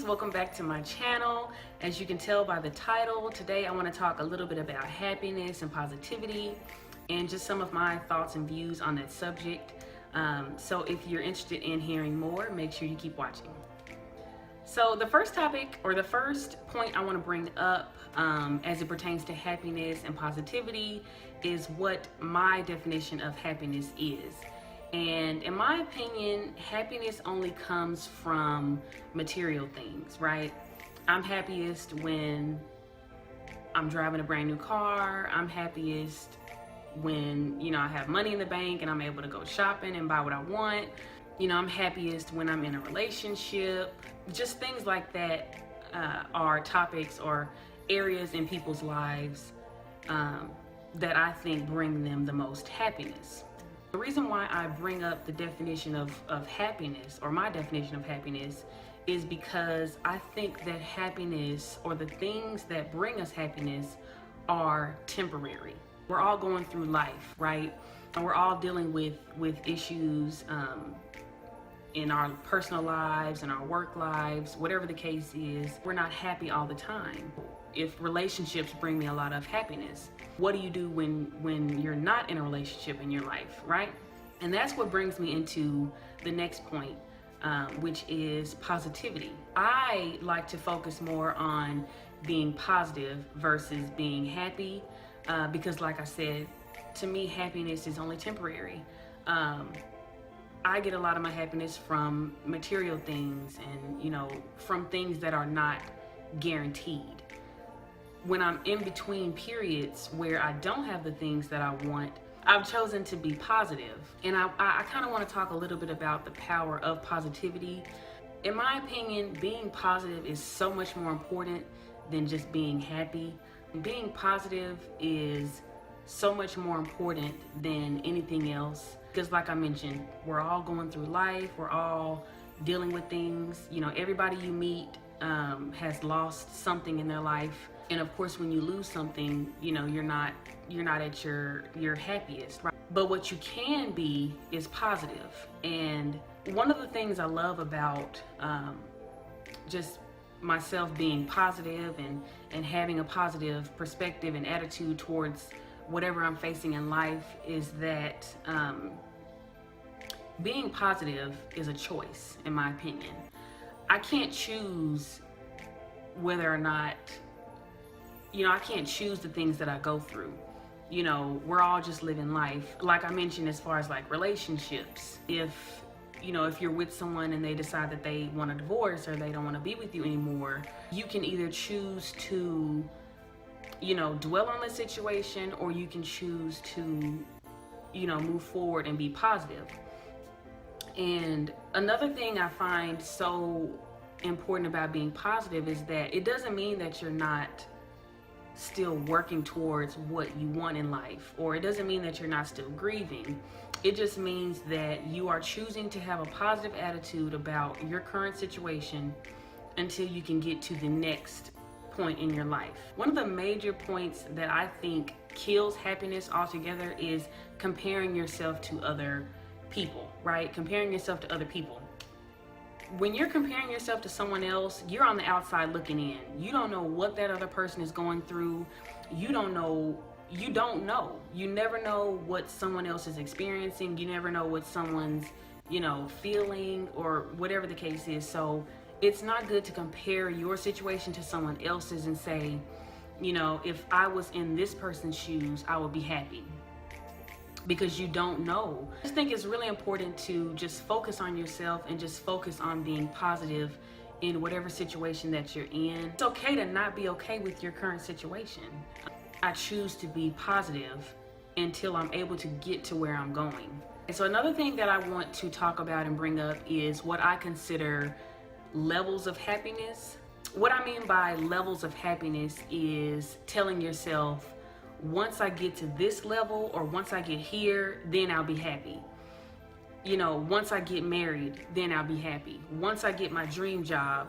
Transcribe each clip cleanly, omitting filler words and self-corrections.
welcome back to my channel. As you can tell by the title, today I want to talk a little bit about happiness and positivity and just some of my thoughts and views on that subject. So if you're interested in hearing more, make sure you keep watching. So the first topic, or the first point I want to bring up as it pertains to happiness and positivity, is what my definition of happiness is. And in my opinion, happiness only comes from material things, right? I'm happiest when I'm driving a brand new car. I'm happiest when, I have money in the bank and I'm able to go shopping and buy what I want. I'm happiest when I'm in a relationship. Just things like that are topics or areas in people's lives that I think bring them the most happiness. The reason why I bring up the definition of happiness, or my definition of happiness, is because I think that happiness, or the things that bring us happiness, are temporary. We're all going through life, right? And we're all dealing with issues in our personal lives and our work lives, whatever the case is. We're not happy all the time. If relationships bring me a lot of happiness, what do you do when you're not in a relationship in your life, right? And that's what brings me into the next point, which is positivity. I like to focus more on being positive versus being happy, because like I said, to me, happiness is only temporary. I get a lot of my happiness from material things and, from things that are not guaranteed. When I'm in between periods where I don't have the things that I want, I've chosen to be positive. And I kind of want to talk a little bit about the power of positivity. In my opinion, being positive is so much more important than just being happy. Being positive is so much more important than anything else. Because like I mentioned, we're all going through life. We're all dealing with things. Everybody you meet has lost something in their life. And of course, when you lose something, you're not at your happiest, right? But what you can be is positive. And one of the things I love about just myself being positive and having a positive perspective and attitude towards whatever I'm facing in life is that being positive is a choice, in my opinion. I can't choose whether or not, I can't choose the things that I go through. We're all just living life. Like I mentioned, as far as like relationships, if you're with someone and they decide that they want a divorce or they don't want to be with you anymore, you can either choose to, dwell on the situation, or you can choose to, move forward and be positive. And another thing I find so important about being positive is that it doesn't mean that you're not still working towards what you want in life, or it doesn't mean that you're not still grieving. It just means that you are choosing to have a positive attitude about your current situation until you can get to the next point in your life. One of the major points that I think kills happiness altogether is comparing yourself to other people, right? Comparing yourself to other people. When you're comparing yourself to someone else, you're on the outside looking in. You don't know what that other person is going through. You don't know. You never know what someone else is experiencing. You never know what someone's, feeling, or whatever the case is. So it's not good to compare your situation to someone else's and say, if I was in this person's shoes, I would be happy. Because you don't know. I just think it's really important to just focus on yourself and just focus on being positive in whatever situation that you're in. It's okay to not be okay with your current situation. I choose to be positive until I'm able to get to where I'm going. And so another thing that I want to talk about and bring up is what I consider levels of happiness. What I mean by levels of happiness is telling yourself, once I get to this level, or once I get here, then I'll be happy. Once I get married, then I'll be happy. Once I get my dream job,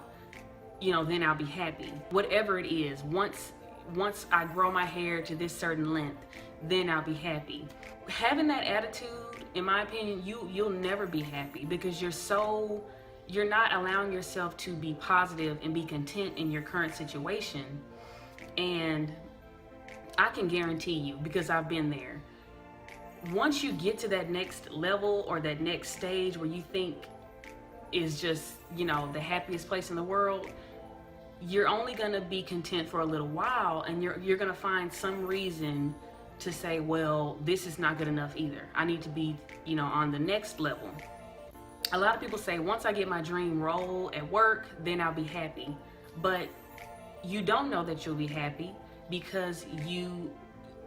then I'll be happy. Whatever it is, once I grow my hair to this certain length, then I'll be happy. Having that attitude, in my opinion, you'll never be happy, because you're so you're not allowing yourself to be positive and be content in your current situation. And I can guarantee you, because I've been there, once you get to that next level or that next stage where you think is just, the happiest place in the world, you're only going to be content for a little while, and you're going to find some reason to say, well, this is not good enough either. I need to be, on the next level. A lot of people say, once I get my dream role at work, then I'll be happy. But you don't know that you'll be happy because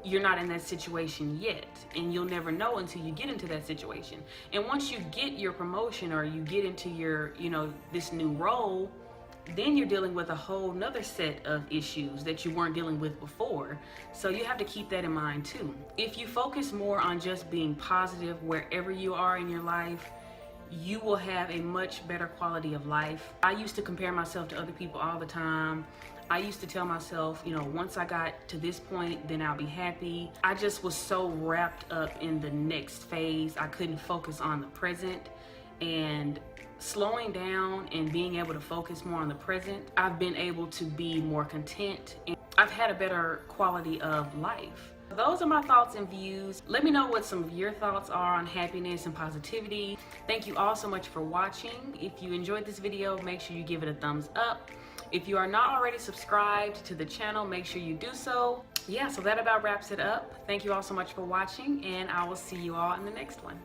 you're not in that situation yet, and you'll never know until you get into that situation. And once you get your promotion or you get into your, this new role, then you're dealing with a whole nother set of issues that you weren't dealing with before. So you have to keep that in mind too. If you focus more on just being positive wherever you are in your life, you will have a much better quality of life. I used to compare myself to other people all the time. I used to tell myself, once I got to this point, then I'll be happy. I just was so wrapped up in the next phase, I couldn't focus on the present. And slowing down and being able to focus more on the present, I've been able to be more content, and I've had a better quality of life. Those are my thoughts and views. Let me know what some of your thoughts are on happiness and positivity. Thank you all so much for watching. If you enjoyed this video, make sure you give it a thumbs up. If you are not already subscribed to the channel, make sure you do so. Yeah, so that about wraps it up. Thank you all so much for watching, and I will see you all in the next one.